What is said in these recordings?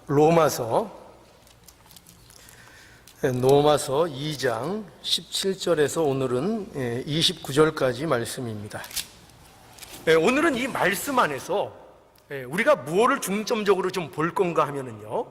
로마서 2장 17절에서 오늘은 29절까지 말씀입니다. 오늘은 이 말씀 안에서 우리가 무엇을 중점적으로 좀 볼 건가 하면은요,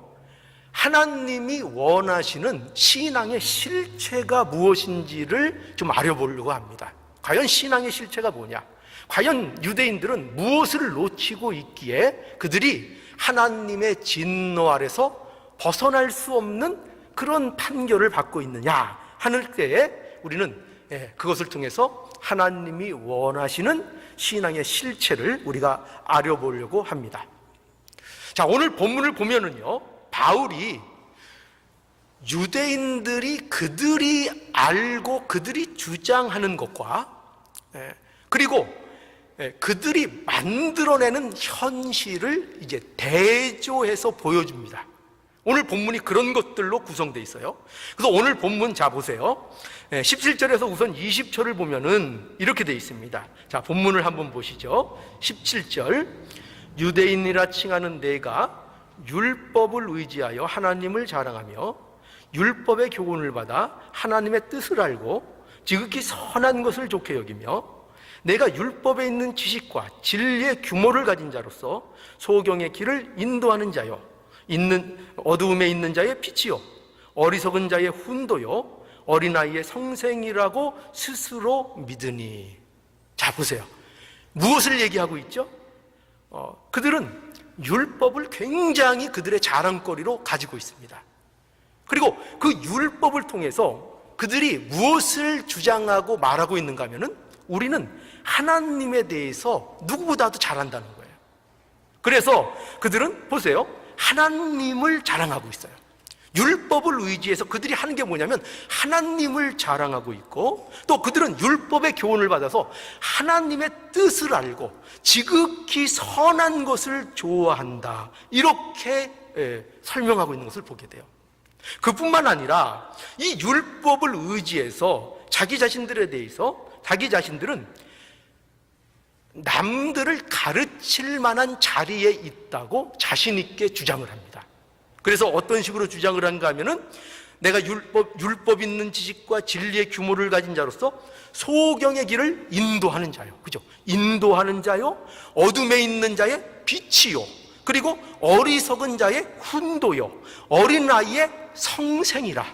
하나님이 원하시는 신앙의 실체가 무엇인지를 좀 알아보려고 합니다. 과연 신앙의 실체가 뭐냐? 과연 유대인들은 무엇을 놓치고 있기에 그들이 하나님의 진노 아래서 벗어날 수 없는 그런 판결을 받고 있느냐 하는 때에 우리는 그것을 통해서 하나님이 원하시는 신앙의 실체를 우리가 알아보려고 합니다. 자, 오늘 본문을 보면은요, 바울이 유대인들이 그들이 알고 그들이 주장하는 것과 그리고 그들이 만들어내는 현실을 이제 대조해서 보여줍니다. 오늘 본문이 그런 것들로 구성되어 있어요. 그래서 오늘 본문 자 보세요. 17절에서 우선 20절을 보면은 이렇게 되어 있습니다. 자, 본문을 한번 보시죠. 17절, 유대인이라 칭하는 내가 율법을 의지하여 하나님을 자랑하며 율법의 교훈을 받아 하나님의 뜻을 알고 지극히 선한 것을 좋게 여기며 내가 율법에 있는 지식과 진리의 규모를 가진 자로서 소경의 길을 인도하는 자요, 어두움에 있는 자의 빛이요, 어리석은 자의 훈도요, 어린아이의 성생이라고 스스로 믿으니. 자, 보세요. 무엇을 얘기하고 있죠? 그들은 율법을 굉장히 그들의 자랑거리로 가지고 있습니다. 그리고 그 율법을 통해서 그들이 무엇을 주장하고 말하고 있는가 하면은 우리는 하나님에 대해서 누구보다도 잘한다는 거예요. 그래서 그들은 보세요, 하나님을 자랑하고 있어요. 율법을 의지해서 그들이 하는 게 뭐냐면 하나님을 자랑하고 있고, 또 그들은 율법의 교훈을 받아서 하나님의 뜻을 알고 지극히 선한 것을 좋아한다, 이렇게 설명하고 있는 것을 보게 돼요. 그뿐만 아니라 이 율법을 의지해서 자기 자신들에 대해서 자기 자신들은 남들을 가르칠 만한 자리에 있다고 자신 있게 주장을 합니다. 그래서 어떤 식으로 주장을 한가 하면은 내가 율법 있는 지식과 진리의 규모를 가진 자로서 소경의 길을 인도하는 자요, 그죠? 인도하는 자요, 어둠에 있는 자의 빛이요, 그리고 어리석은 자의 훈도요, 어린아이의 성생이라.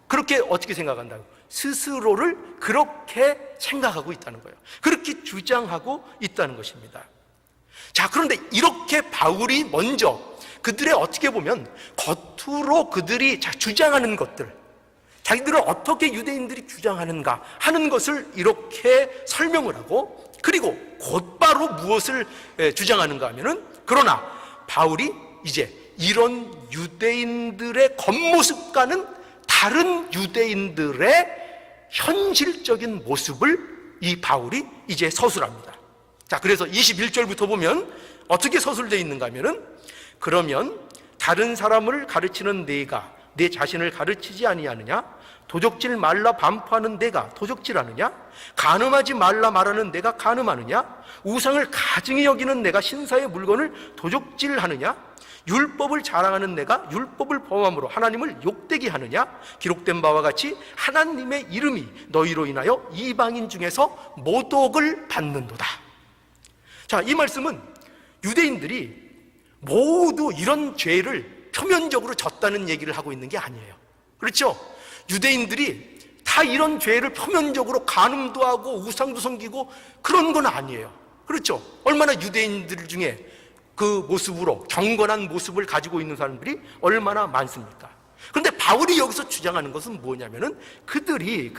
그렇게 어떻게 생각한다고? 스스로를 그렇게 생각하고 있다는 거예요. 그렇게 주장하고 있다는 것입니다. 자, 그런데 이렇게 바울이 먼저 그들의 어떻게 보면 겉으로 그들이 주장하는 것들, 자기들은 어떻게 유대인들이 주장하는가 하는 것을 이렇게 설명을 하고, 그리고 곧바로 무엇을 주장하는가 하면은, 그러나 바울이 이제 이런 유대인들의 겉모습과는 다른 유대인들의 현실적인 모습을 이 바울이 이제 서술합니다. 자, 그래서 21절부터 보면 어떻게 서술되어 있는가 하면은, 그러면 다른 사람을 가르치는 내가 내 자신을 가르치지 아니하느냐? 도적질 말라 반포하는 내가 도적질하느냐? 간음하지 말라 말하는 내가 간음하느냐? 우상을 가증히 여기는 내가 신사의 물건을 도적질하느냐? 율법을 자랑하는 내가 율법을 범함으로 하나님을 욕되게 하느냐? 기록된 바와 같이 하나님의 이름이 너희로 인하여 이방인 중에서 모독을 받는도다. 자, 이 말씀은 유대인들이 모두 이런 죄를 표면적으로 졌다는 얘기를 하고 있는 게 아니에요. 그렇죠? 유대인들이 다 이런 죄를 표면적으로 간음도 하고 우상도 섬기고 그런 건 아니에요. 그렇죠? 얼마나 유대인들 중에 그 모습으로 경건한 모습을 가지고 있는 사람들이 얼마나 많습니까? 그런데 바울이 여기서 주장하는 것은 뭐냐면은 그들이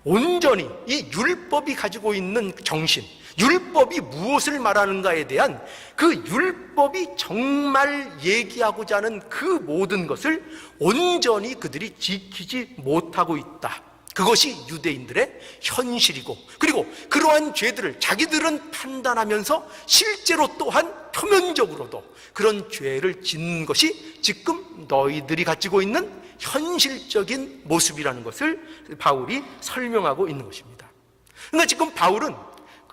온전히 이 율법이 가지고 있는 정신, 율법이 무엇을 말하는가에 대한 그 율법이 정말 얘기하고자 하는 그 모든 것을 온전히 그들이 지키지 못하고 있다. 그것이 유대인들의 현실이고, 그리고 그러한 죄들을 자기들은 판단하면서 실제로 또한 표면적으로도 그런 죄를 짓는 것이 지금 너희들이 가지고 있는 현실적인 모습이라는 것을 바울이 설명하고 있는 것입니다. 그러니까 지금 바울은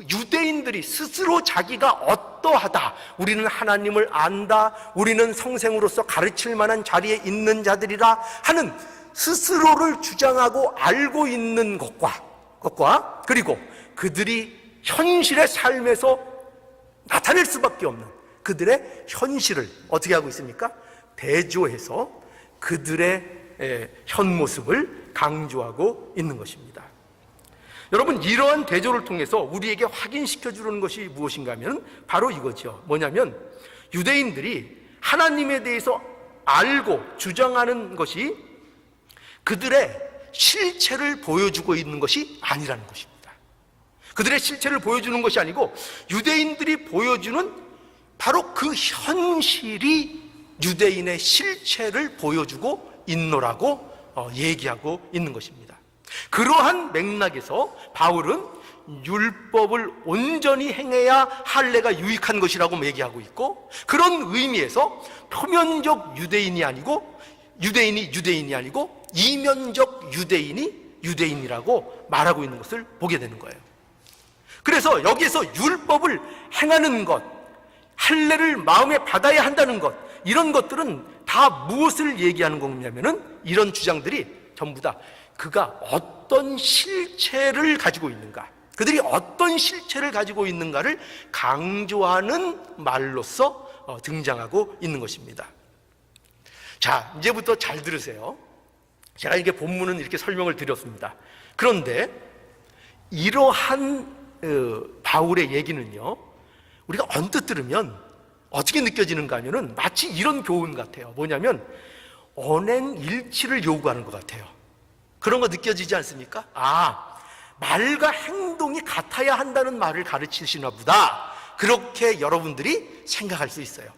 유대인들이 스스로 자기가 어떠하다, 우리는 하나님을 안다, 우리는 성생으로서 가르칠 만한 자리에 있는 자들이라 하는 스스로를 주장하고 알고 있는 것과 그리고 그들이 현실의 삶에서 나타낼 수밖에 없는 그들의 현실을 어떻게 하고 있습니까? 대조해서 그들의 현 모습을 강조하고 있는 것입니다. 여러분, 이러한 대조를 통해서 우리에게 확인시켜 주는 것이 무엇인가 하면 바로 이거죠. 뭐냐면 유대인들이 하나님에 대해서 알고 주장하는 것이 그들의 실체를 보여주고 있는 것이 아니라는 것입니다. 그들의 실체를 보여주는 것이 아니고 유대인들이 보여주는 바로 그 현실이 유대인의 실체를 보여주고 있노라고 얘기하고 있는 것입니다. 그러한 맥락에서 바울은 율법을 온전히 행해야 할례가 유익한 것이라고 얘기하고 있고, 그런 의미에서 표면적 유대인이 아니고 이면적 유대인이라고 말하고 있는 것을 보게 되는 거예요. 그래서 여기에서 율법을 행하는 것, 할례를 마음에 받아야 한다는 것, 이런 것들은 다 무엇을 얘기하는 거냐면은 이런 주장들이 전부 다 그가 어떤 실체를 가지고 있는가, 그들이 어떤 실체를 가지고 있는가를 강조하는 말로서 등장하고 있는 것입니다. 자, 이제부터 잘 들으세요. 제가 이렇게 본문은 이렇게 설명을 드렸습니다. 그런데 이러한 바울의 얘기는요, 우리가 언뜻 들으면 어떻게 느껴지는가 하면은 마치 이런 교훈 같아요. 뭐냐면 언행일치를 요구하는 것 같아요. 그런 거 느껴지지 않습니까? 말과 행동이 같아야 한다는 말을 가르치시나 보다, 그렇게 여러분들이 생각할 수 있어요.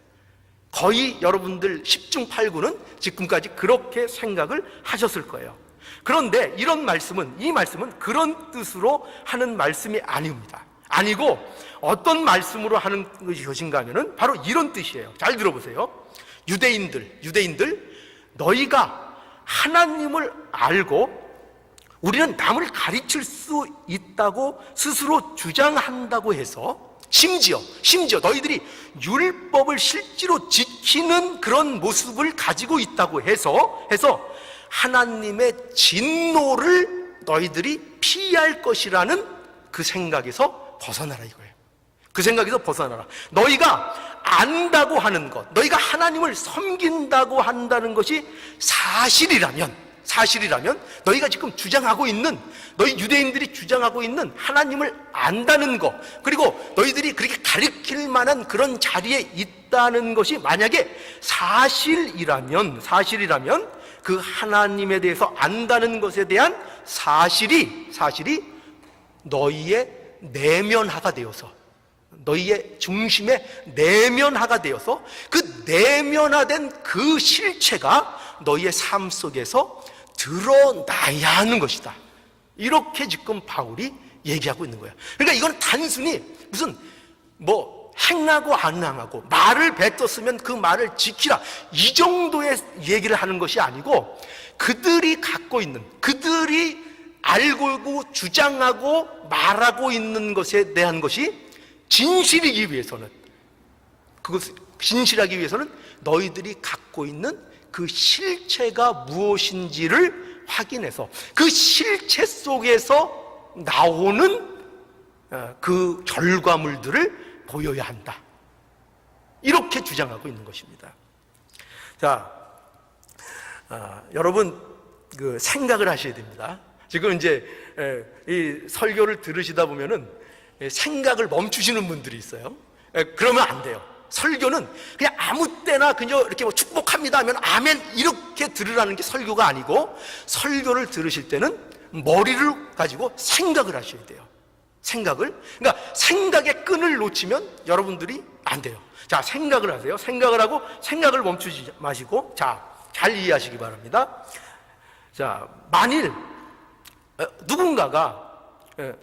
거의 여러분들 10중 8구는 지금까지 그렇게 생각을 하셨을 거예요. 그런데 이 말씀은 그런 뜻으로 하는 말씀이 아닙니다. 아니고 어떤 말씀으로 하는 것인가 하면은 바로 이런 뜻이에요. 잘 들어보세요. 유대인들, 너희가 하나님을 알고 우리는 남을 가르칠 수 있다고 스스로 주장한다고 해서, 심지어 너희들이 율법을 실제로 지키는 그런 모습을 가지고 있다고 해서 하나님의 진노를 너희들이 피할 것이라는 그 생각에서 벗어나라 이거예요. 그 생각에서 벗어나라. 너희가 안다고 하는 것, 너희가 하나님을 섬긴다고 한다는 것이 사실이라면 너희가 지금 주장하고 있는, 너희 유대인들이 주장하고 있는 하나님을 안다는 것, 그리고 너희들이 그렇게 가르칠 만한 그런 자리에 있다는 것이 만약에 사실이라면 그 하나님에 대해서 안다는 것에 대한 사실이 너희의 내면화가 되어서, 너희의 중심에 내면화가 되어서 그 내면화된 그 실체가 너희의 삶 속에서 드러나야 하는 것이다. 이렇게 지금 바울이 얘기하고 있는 거예요. 그러니까 이건 단순히 무슨 행하고 안 행하고 말을 뱉었으면 그 말을 지키라, 이 정도의 얘기를 하는 것이 아니고, 그들이 알고 주장하고 말하고 있는 것에 대한 것이 진실하기 위해서는 너희들이 갖고 있는 그 실체가 무엇인지를 확인해서 그 실체 속에서 나오는 그 결과물들을 보여야 한다. 이렇게 주장하고 있는 것입니다. 자, 여러분 그 생각을 하셔야 됩니다. 지금 이제 이 설교를 들으시다 보면은 생각을 멈추시는 분들이 있어요. 그러면 안 돼요. 설교는 그냥 아무 때나 그냥 이렇게 축복합니다 하면 아멘 이렇게 들으라는 게 설교가 아니고, 설교를 들으실 때는 머리를 가지고 생각을 하셔야 돼요. 그러니까 생각의 끈을 놓치면 여러분들이 안 돼요. 자, 생각을 하세요. 생각을 하고 생각을 멈추지 마시고, 자, 잘 이해하시기 바랍니다. 자, 만일 누군가가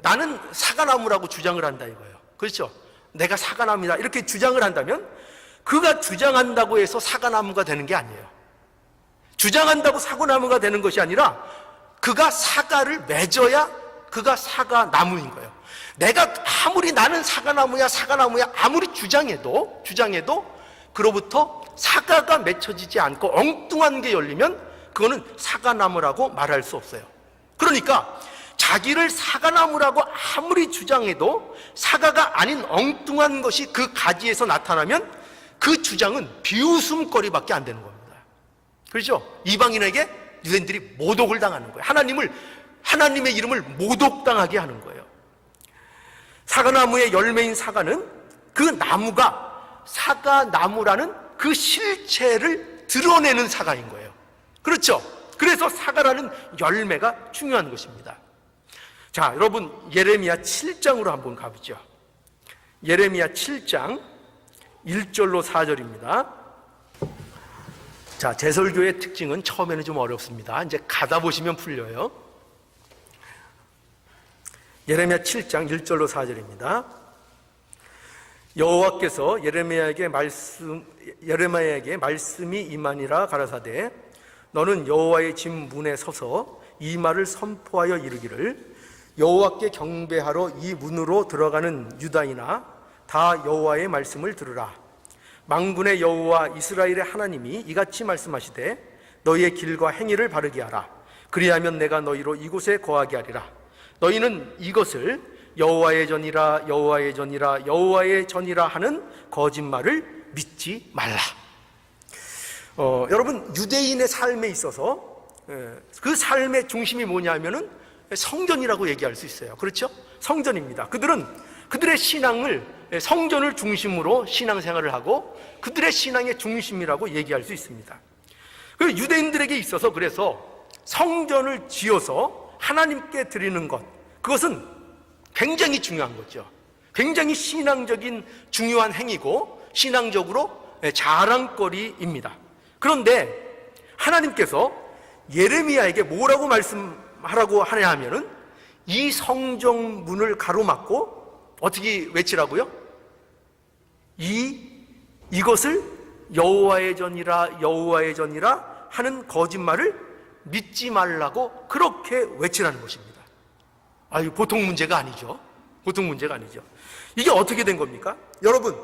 나는 사과나무라고 주장을 한다 이거예요. 그렇죠? 내가 사과나무다 이렇게 주장을 한다면, 그가 주장한다고 해서 사과나무가 되는 게 아니에요. 주장한다고 사과나무가 되는 것이 아니라 그가 사과를 맺어야 그가 사과나무인 거예요. 내가 아무리 나는 사과나무야 아무리 주장해도 그로부터 사과가 맺혀지지 않고 엉뚱한 게 열리면 그거는 사과나무라고 말할 수 없어요. 그러니까 자기를 사과나무라고 아무리 주장해도 사과가 아닌 엉뚱한 것이 그 가지에서 나타나면 그 주장은 비웃음거리밖에 안 되는 겁니다. 그렇죠? 이방인에게 유대인들이 모독을 당하는 거예요. 하나님의 이름을 모독당하게 하는 거예요. 사과나무의 열매인 사과는 그 나무가 사과나무라는 그 실체를 드러내는 사과인 거예요. 그렇죠? 그래서 사과라는 열매가 중요한 것입니다. 자, 여러분 예레미야 7장으로 한번 가보죠. 예레미야 7장 1절로 4절입니다. 자, 제설교의 특징은 처음에는 좀 어렵습니다. 이제 가다 보시면 풀려요. 예레미야 7장 1절로 4절입니다. 여호와께서 예레미야에게 말씀이 임하니라 가라사대 너는 여호와의 집 문에 서서 이 말을 선포하여 이르기를 여호와께 경배하러 이 문으로 들어가는 유다이나 다 여호와의 말씀을 들으라. 만군의 여호와 이스라엘의 하나님이 이같이 말씀하시되 너희의 길과 행위를 바르게 하라. 그리하면 내가 너희로 이곳에 거하게 하리라. 너희는 이것을 여호와의 전이라 여호와의 전이라 여호와의 전이라 하는 거짓말을 믿지 말라. 여러분 유대인의 삶에 있어서 그 삶의 중심이 뭐냐면은 성전이라고 얘기할 수 있어요. 그렇죠? 성전입니다. 그들의 신앙을 성전을 중심으로 신앙생활을 하고 그들의 신앙의 중심이라고 얘기할 수 있습니다. 그 유대인들에게 있어서 그래서 성전을 지어서 하나님께 드리는 것, 그것은 굉장히 중요한 거죠. 굉장히 신앙적인 중요한 행위고 신앙적으로 자랑거리입니다. 그런데 하나님께서 예레미야에게 뭐라고 말씀하라고 하냐 하면은 이 성전문을 가로막고 어떻게 외치라고요? 이것을 여호와의 전이라 여호와의 전이라 하는 거짓말을 믿지 말라고 그렇게 외치라는 것입니다. 보통 문제가 아니죠. 보통 문제가 아니죠. 이게 어떻게 된 겁니까? 여러분,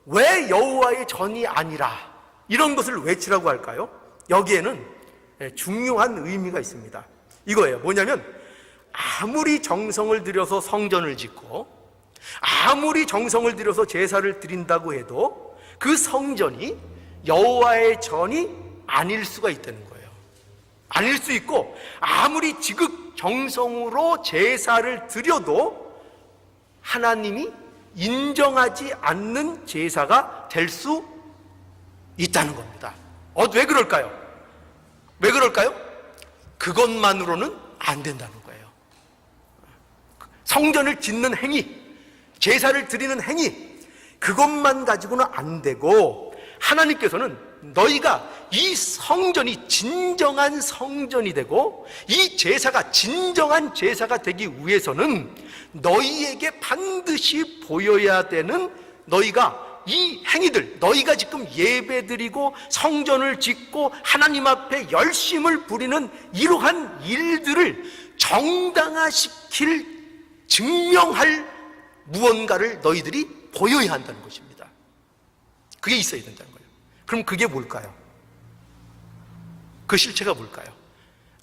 왜 여호와의 전이 아니라 이런 것을 외치라고 할까요? 여기에는 중요한 의미가 있습니다. 이거예요. 뭐냐면 아무리 정성을 들여서 성전을 짓고 아무리 정성을 들여서 제사를 드린다고 해도 그 성전이 여호와의 전이 아닐 수가 있다는 거예요. 아닐 수 있고 아무리 지극 정성으로 제사를 드려도 하나님이 인정하지 않는 제사가 될 수 있다는 겁니다. 왜 그럴까요? 왜 그럴까요? 그것만으로는 안 된다는 거예요. 성전을 짓는 행위, 제사를 드리는 행위, 그것만 가지고는 안 되고 하나님께서는 너희가 이 성전이 진정한 성전이 되고 이 제사가 진정한 제사가 되기 위해서는 너희에게 반드시 보여야 되는 너희가 이 행위들, 너희가 지금 예배드리고 성전을 짓고 하나님 앞에 열심을 부리는 이러한 일들을 정당화시킬, 증명할 무언가를 너희들이 보여야 한다는 것입니다. 그게 있어야 된다는 거예요. 그럼 그게 뭘까요? 그 실체가 뭘까요?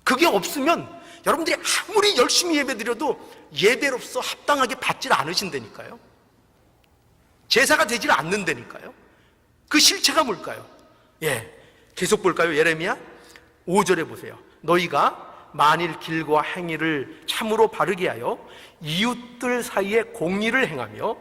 그게 없으면 여러분들이 아무리 열심히 예배드려도 예배로서 합당하게 받질 않으신다니까요. 제사가 되질 않는다니까요. 그 실체가 뭘까요? 계속 볼까요? 예레미야 5절에 보세요. 너희가 만일 길과 행위를 참으로 바르게 하여 이웃들 사이에 공의를 행하며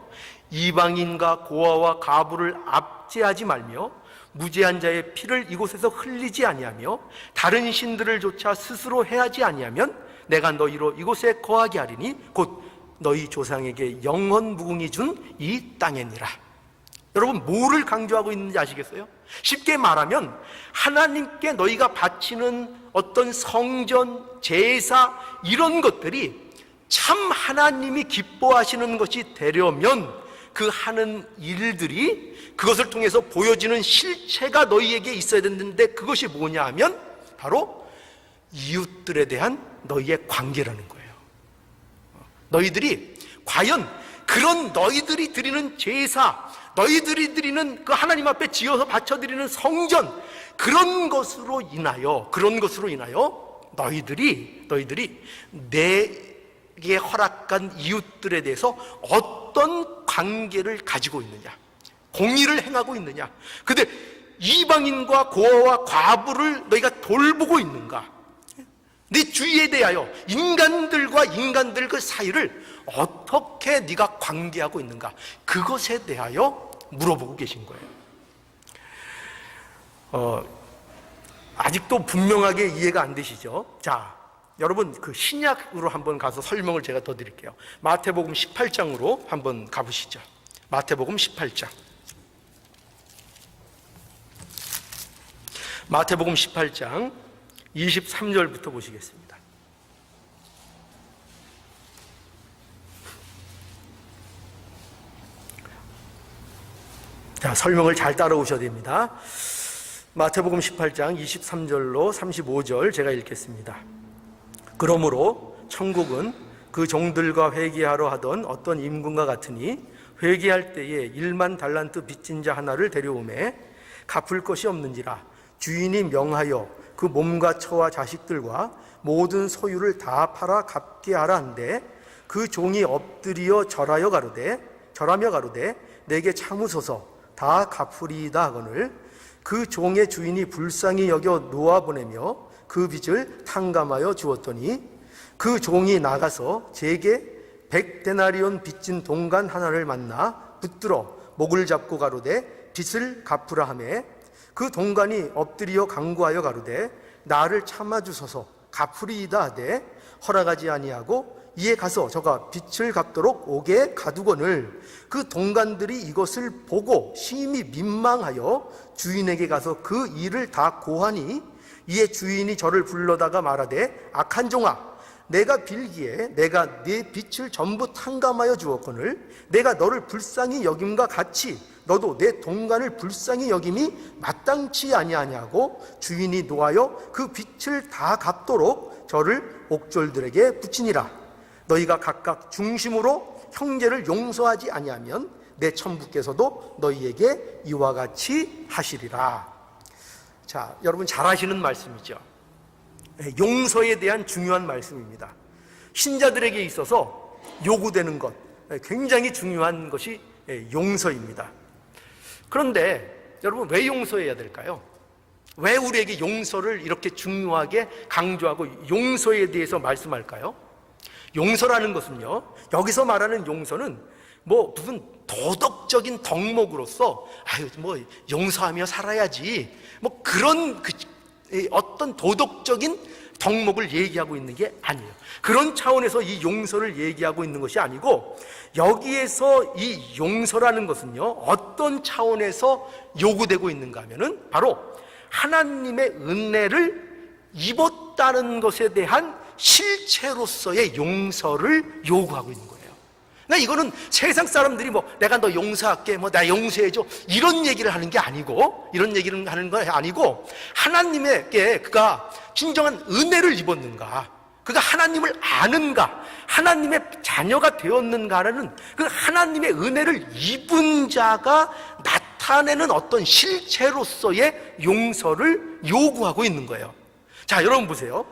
이방인과 고아와 가부를 압제하지 말며 무죄한 자의 피를 이곳에서 흘리지 아니하며 다른 신들을 조차 스스로 해하지 아니하면 내가 너희로 이곳에 거하게 하리니 곧 너희 조상에게 영원 무궁히 준 이 땅이니라. 여러분, 뭐를 강조하고 있는지 아시겠어요? 쉽게 말하면 하나님께 너희가 바치는 어떤 성전, 제사 이런 것들이 참 하나님이 기뻐하시는 것이 되려면 그 하는 일들이 그것을 통해서 보여지는 실체가 너희에게 있어야 되는데 그것이 뭐냐 하면 바로 이웃들에 대한 너희의 관계라는 거예요. 너희들이 과연 그런 너희들이 드리는 제사, 너희들이 드리는 그 하나님 앞에 지어서 바쳐드리는 성전, 그런 것으로 인하여 너희들이 내게 허락한 이웃들에 대해서 어떤 관계를 가지고 있느냐, 공의를 행하고 있느냐, 근데 이방인과 고아와 과부를 너희가 돌보고 있는가, 네 주위에 대하여 인간들과 인간들 그 사이를 어떻게 네가 관계하고 있는가, 그것에 대하여 물어보고 계신 거예요. 아직도 분명하게 이해가 안 되시죠? 자, 여러분 그 신약으로 한번 가서 설명을 제가 더 드릴게요. 마태복음 18장으로 한번 가보시죠. 마태복음 18장. 마태복음 18장 23절부터 보시겠습니다. 자, 설명을 잘 따라오셔야 됩니다. 마태복음 18장 23절로 35절 제가 읽겠습니다. 그러므로 천국은 그 종들과 회개하러 하던 어떤 임금과 같으니 회개할 때에 1만 달란트 빚진 자 하나를 데려오매 갚을 것이 없는지라 주인이 명하여 그 몸과 처와 자식들과 모든 소유를 다 팔아 갚게 하라 한데 그 종이 엎드려 절하며 가로되 내게 참으소서 다 갚으리이다 하거늘 그 종의 주인이 불쌍히 여겨 놓아보내며 그 빚을 탕감하여 주었더니 그 종이 나가서 제게 100데나리온 빚진 동간 하나를 만나 붙들어 목을 잡고 가로되 빚을 갚으라 하매 그 동간이 엎드려 간구하여 가로되 나를 참아주소서 갚으리이다 하되 허락하지 아니하고 이에 가서 저가 빚을 갚도록 옥에 가두거늘 그 동간들이 이것을 보고 심히 민망하여 주인에게 가서 그 일을 다 고하니 이에 주인이 저를 불러다가 말하되 악한 종아 내가 빌기에 내가 네 빚을 전부 탕감하여 주었거늘 내가 너를 불쌍히 여김과 같이 너도 내 동간을 불쌍히 여김이 마땅치 아니하냐고 주인이 노하여 그 빚을 다 갚도록 저를 옥졸들에게 붙이니라. 너희가 각각 중심으로 형제를 용서하지 아니하면 내 천부께서도 너희에게 이와 같이 하시리라. 자, 여러분 잘 아시는 말씀이죠. 용서에 대한 중요한 말씀입니다. 신자들에게 있어서 요구되는 것, 굉장히 중요한 것이 용서입니다. 그런데 여러분 왜 용서해야 될까요? 왜 우리에게 용서를 이렇게 중요하게 강조하고 용서에 대해서 말씀할까요? 용서라는 것은요, 여기서 말하는 용서는 뭐 무슨 도덕적인 덕목으로서 뭐 용서하며 살아야지 뭐 그런 어떤 도덕적인 덕목을 얘기하고 있는 게 아니에요. 그런 차원에서 이 용서를 얘기하고 있는 것이 아니고 여기에서 이 용서라는 것은요, 어떤 차원에서 요구되고 있는가 하면은 바로 하나님의 은혜를 입었다는 것에 대한 실체로서의 용서를 요구하고 있는 거예요. 그러니까 이거는 세상 사람들이 뭐 내가 너 용서할게, 뭐 나 용서해줘 이런 얘기를 하는 게 아니고, 이런 얘기를 하는 거 아니고 하나님에게 그가 진정한 은혜를 입었는가, 그가 하나님을 아는가, 하나님의 자녀가 되었는가라는 그 하나님의 은혜를 입은 자가 나타내는 어떤 실체로서의 용서를 요구하고 있는 거예요. 자, 여러분 보세요.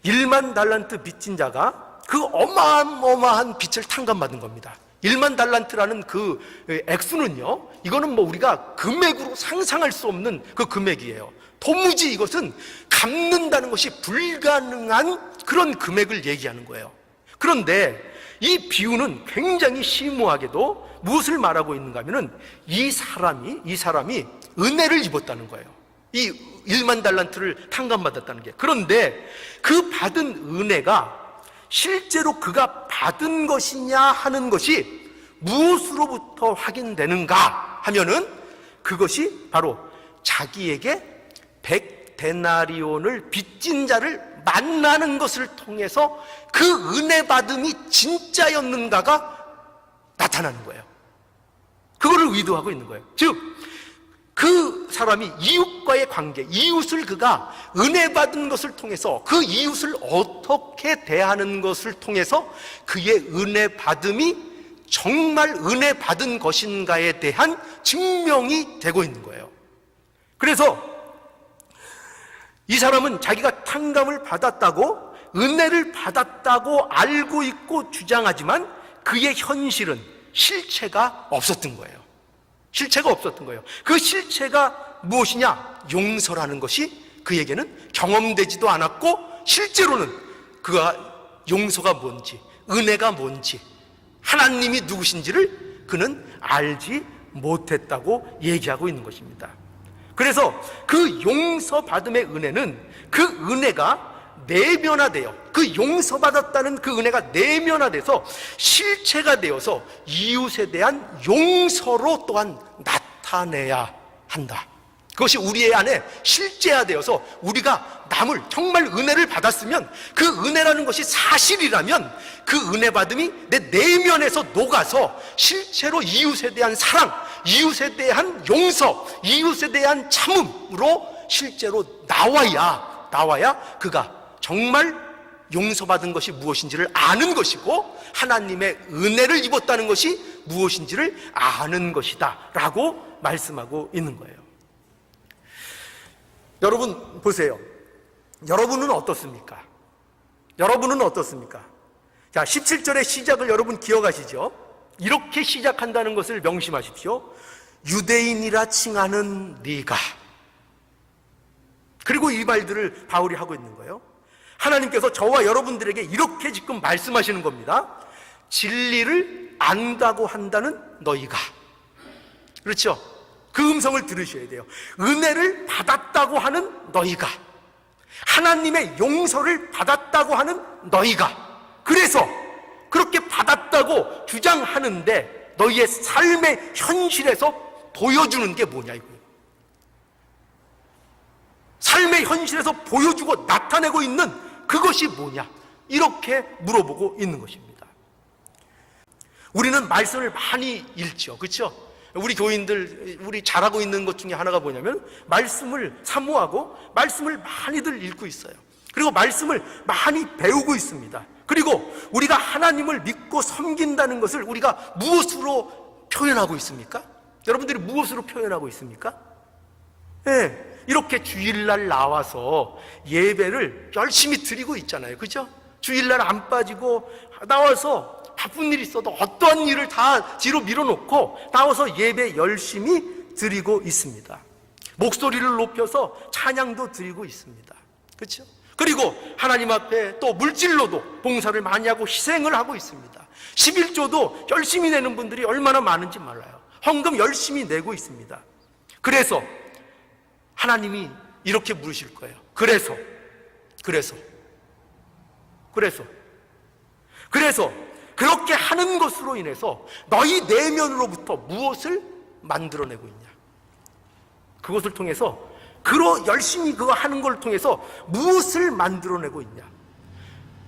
1만 달란트 빚진 자가 그 어마어마한 빚을 탕감받은 겁니다. 1만 달란트라는 그 액수는요, 이거는 뭐 우리가 금액으로 상상할 수 없는 그 금액이에요. 도무지 이것은 갚는다는 것이 불가능한 그런 금액을 얘기하는 거예요. 그런데 이 비유는 굉장히 심오하게도 무엇을 말하고 있는가 하면은 이 사람이 은혜를 입었다는 거예요. 이 1만 달란트를 탕감받았다는 게. 그런데 그 받은 은혜가 실제로 그가 받은 것이냐 하는 것이 무엇으로부터 확인되는가 하면은 그것이 바로 자기에게 100데나리온을 빚진 자를 만나는 것을 통해서 그 은혜 받음이 진짜였는가가 나타나는 거예요. 그거를 의도하고 있는 거예요. 즉 그 사람이 이웃과의 관계, 이웃을 그가 은혜 받은 것을 통해서 그 이웃을 어떻게 대하는 것을 통해서 그의 은혜 받음이 정말 은혜 받은 것인가에 대한 증명이 되고 있는 거예요. 그래서 이 사람은 자기가 탕감을 받았다고, 은혜를 받았다고 알고 있고 주장하지만 그의 현실은 실체가 없었던 거예요. 실체가 없었던 거예요. 그 실체가 무엇이냐? 용서라는 것이 그에게는 경험되지도 않았고, 실제로는 그가 용서가 뭔지, 은혜가 뭔지, 하나님이 누구신지를 그는 알지 못했다고 얘기하고 있는 것입니다. 그래서 그 용서받음의 은혜는, 그 은혜가 내면화되어, 그 용서받았다는 그 은혜가 내면화돼서 실체가 되어서 이웃에 대한 용서로 또한 나타내야 한다. 그것이 우리의 안에 실제화되어서 우리가 남을 정말 은혜를 받았으면, 그 은혜라는 것이 사실이라면 그 은혜 받음이 내 내면에서 녹아서 실제로 이웃에 대한 사랑, 이웃에 대한 용서, 이웃에 대한 참음으로 실제로 나와야 그가 정말 용서받은 것이 무엇인지를 아는 것이고, 하나님의 은혜를 입었다는 것이 무엇인지를 아는 것이다 라고 말씀하고 있는 거예요. 여러분 보세요. 여러분은 어떻습니까? 여러분은 어떻습니까? 자, 17절의 시작을 여러분 기억하시죠? 이렇게 시작한다는 것을 명심하십시오. 유대인이라 칭하는 네가. 그리고 이 말들을 바울이 하고 있는 거예요. 하나님께서 저와 여러분들에게 이렇게 지금 말씀하시는 겁니다. 진리를 안다고 한다는 너희가. 그렇죠? 그 음성을 들으셔야 돼요. 은혜를 받았다고 하는 너희가, 하나님의 용서를 받았다고 하는 너희가, 그래서 그렇게 받았다고 주장하는데 너희의 삶의 현실에서 보여주는 게 뭐냐 이거예요. 삶의 현실에서 보여주고 나타내고 있는 그것이 뭐냐, 이렇게 물어보고 있는 것입니다. 우리는 말씀을 많이 읽죠. 그렇죠? 우리 교인들, 우리 잘하고 있는 것 중에 하나가 뭐냐면 말씀을 사모하고 말씀을 많이들 읽고 있어요. 그리고 말씀을 많이 배우고 있습니다. 그리고 우리가 하나님을 믿고 섬긴다는 것을 우리가 무엇으로 표현하고 있습니까? 여러분들이 무엇으로 표현하고 있습니까? 네, 이렇게 주일날 나와서 예배를 열심히 드리고 있잖아요. 그죠? 주일날 안 빠지고 나와서 바쁜 일이 있어도 어떠한 일을 다 뒤로 밀어놓고 나와서 예배 열심히 드리고 있습니다. 목소리를 높여서 찬양도 드리고 있습니다. 그렇죠? 그리고 하나님 앞에 또 물질로도 봉사를 많이 하고 희생을 하고 있습니다. 11조도 열심히 내는 분들이 얼마나 많은지 몰라요. 헌금 열심히 내고 있습니다. 그래서 하나님이 이렇게 물으실 거예요. 그래서 그렇게 하는 것으로 인해서 너희 내면으로부터 무엇을 만들어내고 있냐? 그것을 통해서 열심히 그거 하는 걸 통해서 무엇을 만들어내고 있냐?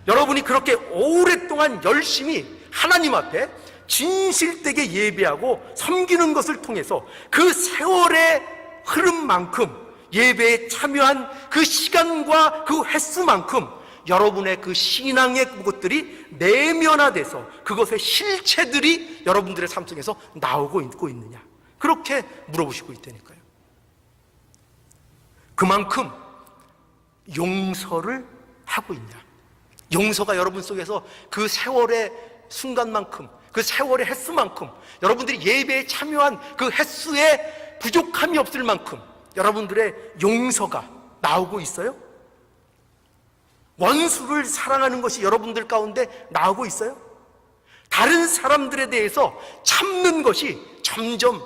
여러분이 그렇게 오랫동안 열심히 하나님 앞에 진실되게 예배하고 섬기는 것을 통해서 그 세월의 흐름만큼, 예배에 참여한 그 시간과 그 횟수만큼 여러분의 그 신앙의 것들이 내면화돼서 그것의 실체들이 여러분들의 삶 속에서 나오고 있고 있느냐, 그렇게 물어보시고 있다니까요. 그만큼 용서를 하고 있냐, 용서가 여러분 속에서 그 세월의 순간만큼, 그 세월의 횟수만큼, 여러분들이 예배에 참여한 그 횟수에 부족함이 없을 만큼 여러분들의 용서가 나오고 있어요? 원수를 사랑하는 것이 여러분들 가운데 나오고 있어요? 다른 사람들에 대해서 참는 것이 점점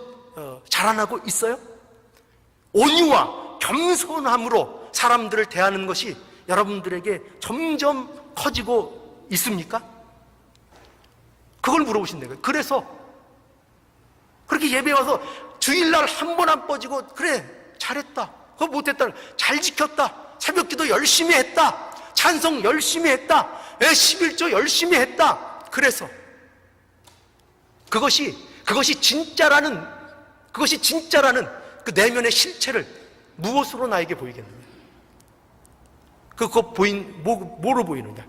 자라나고 있어요? 온유와 겸손함으로 사람들을 대하는 것이 여러분들에게 점점 커지고 있습니까? 그걸 물어보신다는 거예요. 그래서 그렇게 예배 와서 주일날 한 번 안 빠지고, 그래 잘했다, 그거 못했다, 잘 지켰다, 새벽기도 열심히 했다, 찬송 열심히 했다, 11조 열심히 했다, 그래서 그것이 진짜라는 그 내면의 실체를 무엇으로 나에게 보이겠느냐? 뭐로 보이느냐?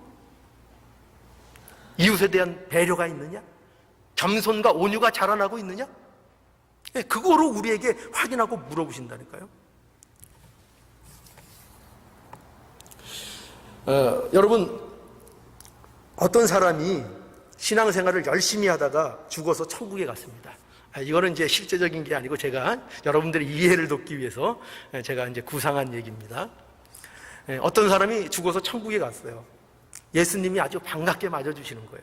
이웃에 대한 배려가 있느냐? 겸손과 온유가 자라나고 있느냐? 그거로 우리에게 확인하고 물어보신다니까요. 여러분, 어떤 사람이 신앙생활을 열심히 하다가 죽어서 천국에 갔습니다. 이거는 이제 실제적인 게 아니고 제가 여러분들의 이해를 돕기 위해서 제가 이제 구상한 얘기입니다. 어떤 사람이 죽어서 천국에 갔어요. 예수님이 아주 반갑게 맞아주시는 거예요.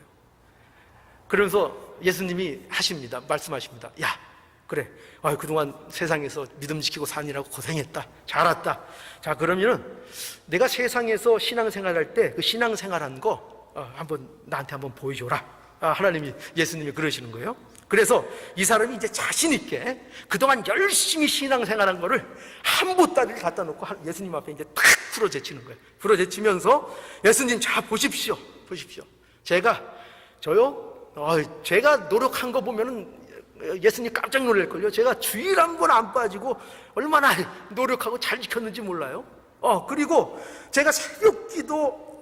그러면서 예수님이 말씀하십니다. 야, 그래. 그동안 세상에서 믿음 지키고 사느라고 고생했다. 잘 왔다. 자, 그러면은 내가 세상에서 신앙생활할 때 그 신앙생활한 거 나한테 한번 보여줘라. 예수님이 그러시는 거예요. 그래서 이 사람이 이제 자신 있게 그동안 열심히 신앙생활한 거를 한 보따리를 갖다 놓고 예수님 앞에 이제 탁 풀어제치는 거예요. 풀어제치면서 예수님, 자, 보십시오. 제가 노력한 거 보면은 예수님 깜짝 놀랄걸요. 제가 주일 한 번 안 빠지고 얼마나 노력하고 잘 지켰는지 몰라요. 그리고 제가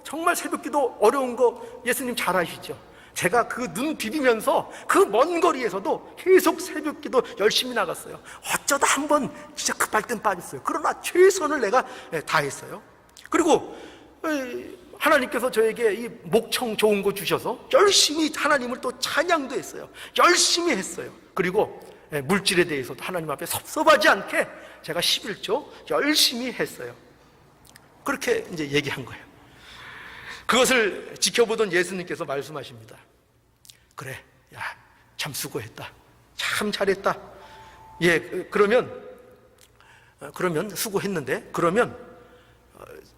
정말 새벽기도 어려운 거 예수님 잘 아시죠? 제가 그 눈 비비면서 그 먼 거리에서도 계속 새벽기도 열심히 나갔어요. 어쩌다 한 번 진짜 급할 땐 빠졌어요. 그러나 최선을 내가 다했어요. 그리고 하나님께서 저에게 이 목청 좋은 거 주셔서 열심히 하나님을 또 찬양도 했어요. 열심히 했어요. 그리고 물질에 대해서도 하나님 앞에 섭섭하지 않게 제가 11조 열심히 했어요. 그렇게 이제 얘기한 거예요. 그것을 지켜보던 예수님께서 말씀하십니다. 그래, 야, 참 수고했다. 참 잘했다. 그러면 수고했는데, 그러면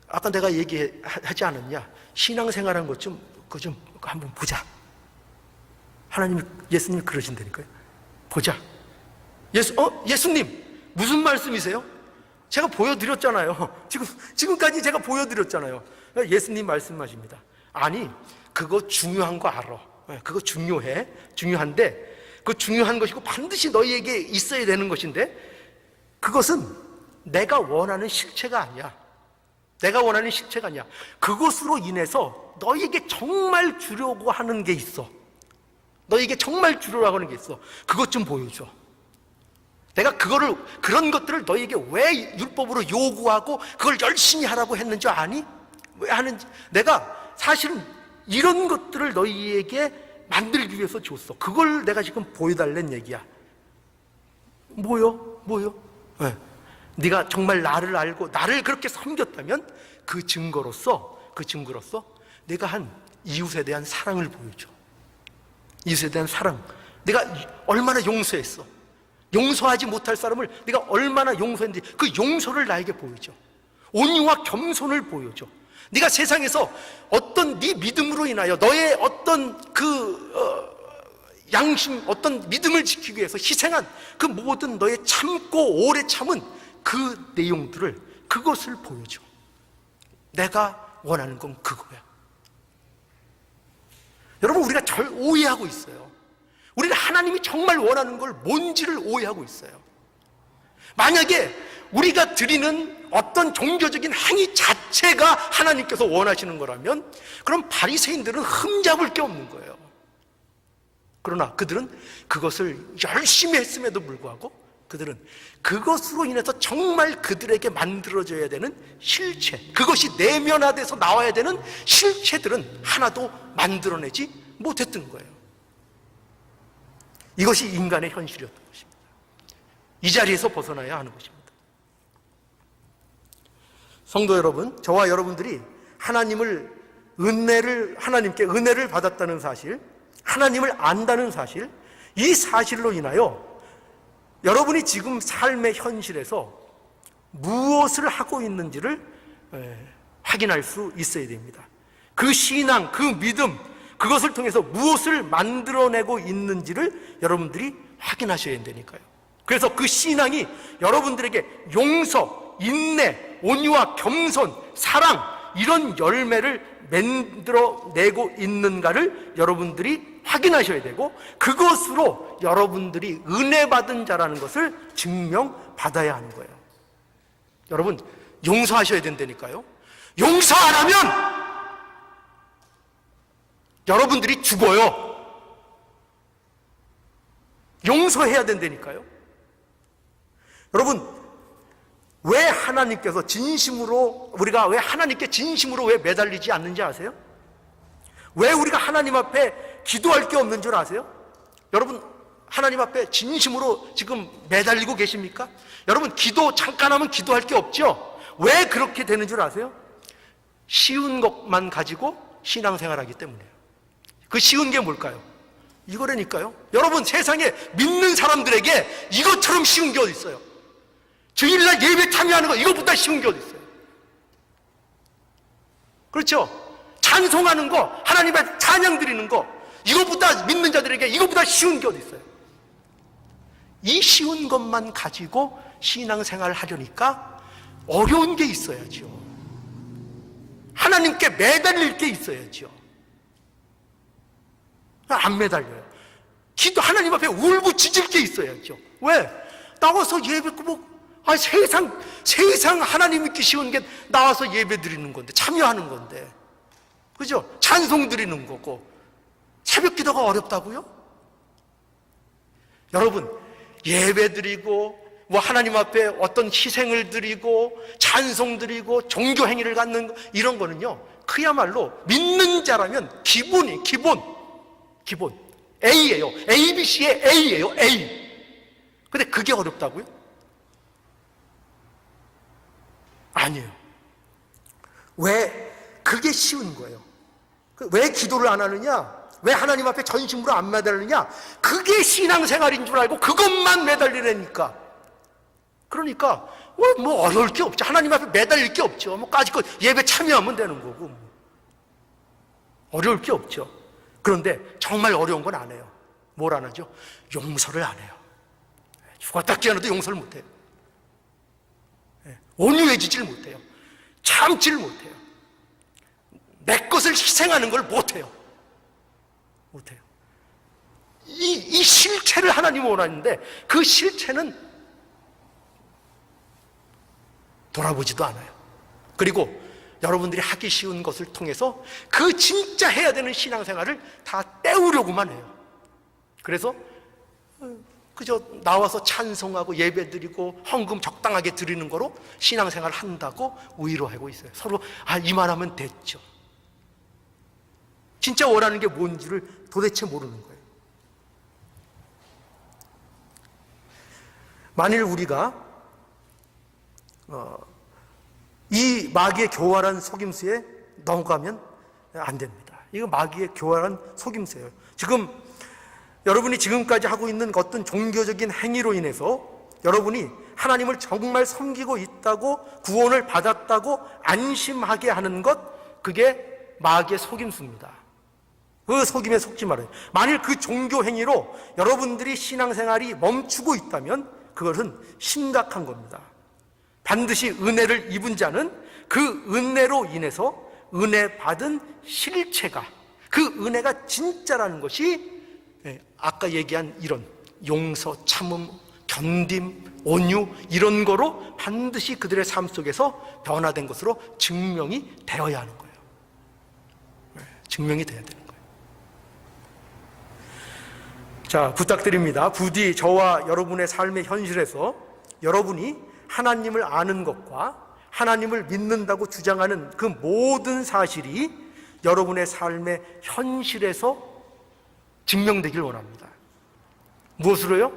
아까 내가 얘기하지 않았냐? 신앙생활한 것 좀 한번 보자. 예수님이 그러신다니까요. 보자. 예수님, 무슨 말씀이세요? 제가 보여드렸잖아요. 지금까지 제가 보여드렸잖아요. 예수님 말씀하십니다. 아니, 그거 중요한 거 알아. 그거 중요한데, 그 중요한 것이고 반드시 너희에게 있어야 되는 것인데, 그것은 내가 원하는 실체가 아니야. 그것으로 인해서 너희에게 정말 주려고 하는 게 있어. 그것 좀 보여줘. 내가 그런 것들을 너희에게 왜 율법으로 요구하고 그걸 열심히 하라고 했는지 아니? 왜 하는지. 내가 사실은 이런 것들을 너희에게 만들기 위해서 줬어. 그걸 내가 지금 보여달란 얘기야. 뭐요? 네. 네가 정말 나를 알고 나를 그렇게 섬겼다면 그 증거로서 내가 한 이웃에 대한 사랑을 보여줘. 이웃에 대한 사랑. 내가 얼마나 용서했어. 용서하지 못할 사람을 내가 얼마나 용서했는지 그 용서를 나에게 보여줘. 온유와 겸손을 보여줘. 네가 세상에서 어떤 네 믿음으로 인하여 너의 어떤 양심, 어떤 믿음을 지키기 위해서 희생한 그 모든 너의 참고 오래 참은 그 내용들을, 그것을 보여줘. 내가 원하는 건 그거야. 여러분, 우리가 오해하고 있어요. 우리는 하나님이 정말 원하는 걸 뭔지를 오해하고 있어요. 만약에 우리가 드리는 어떤 종교적인 행위 자체가 하나님께서 원하시는 거라면 그럼 바리새인들은 흠잡을 게 없는 거예요. 그러나 그들은 그것을 열심히 했음에도 불구하고 그들은 그것으로 인해서 정말 그들에게 만들어져야 되는 실체, 그것이 내면화돼서 나와야 되는 실체들은 하나도 만들어내지 못했던 거예요. 이것이 인간의 현실이었던 것입니다. 이 자리에서 벗어나야 하는 것입니다. 성도 여러분, 저와 여러분들이 하나님께 은혜를 받았다는 사실, 하나님을 안다는 사실, 이 사실로 인하여 여러분이 지금 삶의 현실에서 무엇을 하고 있는지를 확인할 수 있어야 됩니다. 그 신앙, 그 믿음, 그것을 통해서 무엇을 만들어내고 있는지를 여러분들이 확인하셔야 된다니까요. 그래서 그 신앙이 여러분들에게 용서, 인내, 온유와 겸손, 사랑, 이런 열매를 만들어내고 있는가를 여러분들이 확인하셔야 되고, 그것으로 여러분들이 은혜 받은 자라는 것을 증명받아야 하는 거예요. 여러분, 용서하셔야 된다니까요. 용서 안 하면 여러분들이 죽어요. 용서해야 된다니까요. 여러분, 왜 하나님께서 진심으로, 우리가 왜 하나님께 진심으로 왜 매달리지 않는지 아세요? 왜 우리가 하나님 앞에 기도할 게 없는 줄 아세요? 여러분, 하나님 앞에 진심으로 지금 매달리고 계십니까? 여러분, 기도 잠깐 하면 기도할 게 없죠? 왜 그렇게 되는 줄 아세요? 쉬운 것만 가지고 신앙생활하기 때문이에요. 그 쉬운 게 뭘까요? 이거라니까요. 여러분, 세상에 믿는 사람들에게 이것처럼 쉬운 게 어디 있어요? 주일날 예배 참여하는 거 이것보다 쉬운 게 어디 있어요? 그렇죠? 찬송하는 거, 하나님의 찬양 드리는 거, 이것보다 믿는 자들에게 이것보다 쉬운 게 어디 있어요? 이 쉬운 것만 가지고 신앙생활을 하려니까 어려운 게 있어야죠. 하나님께 매달릴 게 있어야죠. 안 매달려요. 기도 하나님 앞에 울부짖을 게 있어야죠. 왜? 나와서 예배, 세상 하나님 믿기 쉬운 게 나와서 예배 드리는 건데, 참여하는 건데, 그죠? 찬송 드리는 거고, 새벽 기도가 어렵다고요? 여러분, 예배 드리고, 하나님 앞에 어떤 희생을 드리고, 찬송 드리고, 종교 행위를 갖는 거, 이런 거는요, 그야말로 믿는 자라면 기본. A예요. ABC의 A예요, A. 근데 그게 어렵다고요? 아니에요. 왜? 그게 쉬운 거예요. 왜 기도를 안 하느냐? 왜 하나님 앞에 전심으로 안 매달리느냐? 그게 신앙생활인 줄 알고 그것만 매달리라니까. 그러니까 뭐 어려울 게 없죠. 하나님 앞에 매달릴 게 없죠. 까짓것 예배 참여하면 되는 거고. 어려울 게 없죠. 그런데 정말 어려운 건 안 해요. 뭘 안 하죠? 용서를 안 해요. 죽었다 깨어나도 용서를 못 해요. 온유해지질 못해요. 참지를 못해요. 내 것을 희생하는 걸 못해요. 이 실체를 하나님은 원하는데, 그 실체는 돌아보지도 않아요. 그리고 여러분들이 하기 쉬운 것을 통해서 그 진짜 해야 되는 신앙생활을 다 때우려고만 해요. 그래서 그저 나와서 찬송하고 예배드리고 헌금 적당하게 드리는 거로 신앙생활을 한다고 위로하고 있어요. 서로 이만하면 됐죠. 진짜 원하는 게 뭔지를 도대체 모르는 거예요. 만일 우리가 이 마귀의 교활한 속임수에 넘어가면 안 됩니다. 이거 마귀의 교활한 속임수예요. 지금 여러분이 지금까지 하고 있는 어떤 종교적인 행위로 인해서 여러분이 하나님을 정말 섬기고 있다고, 구원을 받았다고 안심하게 하는 것, 그게 마귀의 속임수입니다. 그 속임에 속지 말아요. 만일 그 종교 행위로 여러분들이 신앙생활이 멈추고 있다면 그것은 심각한 겁니다. 반드시 은혜를 입은 자는 그 은혜로 인해서 은혜 받은 실체가, 그 은혜가 진짜라는 것이 아까 얘기한 이런 용서, 참음, 견딤, 온유, 이런 거로 반드시 그들의 삶 속에서 변화된 것으로 증명이 되어야 하는 거예요. 증명이 돼야 되는 거예요. 자, 부탁드립니다. 부디 저와 여러분의 삶의 현실에서 여러분이 하나님을 아는 것과 하나님을 믿는다고 주장하는 그 모든 사실이 여러분의 삶의 현실에서 증명되길 원합니다. 무엇으로요?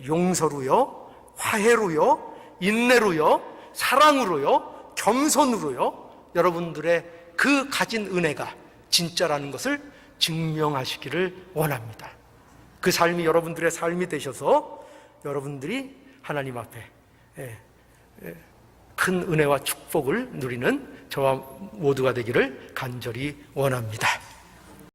용서로요, 화해로요, 인내로요, 사랑으로요, 겸손으로요, 여러분들의 그 가진 은혜가 진짜라는 것을 증명하시기를 원합니다. 그 삶이 여러분들의 삶이 되셔서 여러분들이 하나님 앞에 큰 은혜와 축복을 누리는 저와 모두가 되기를 간절히 원합니다.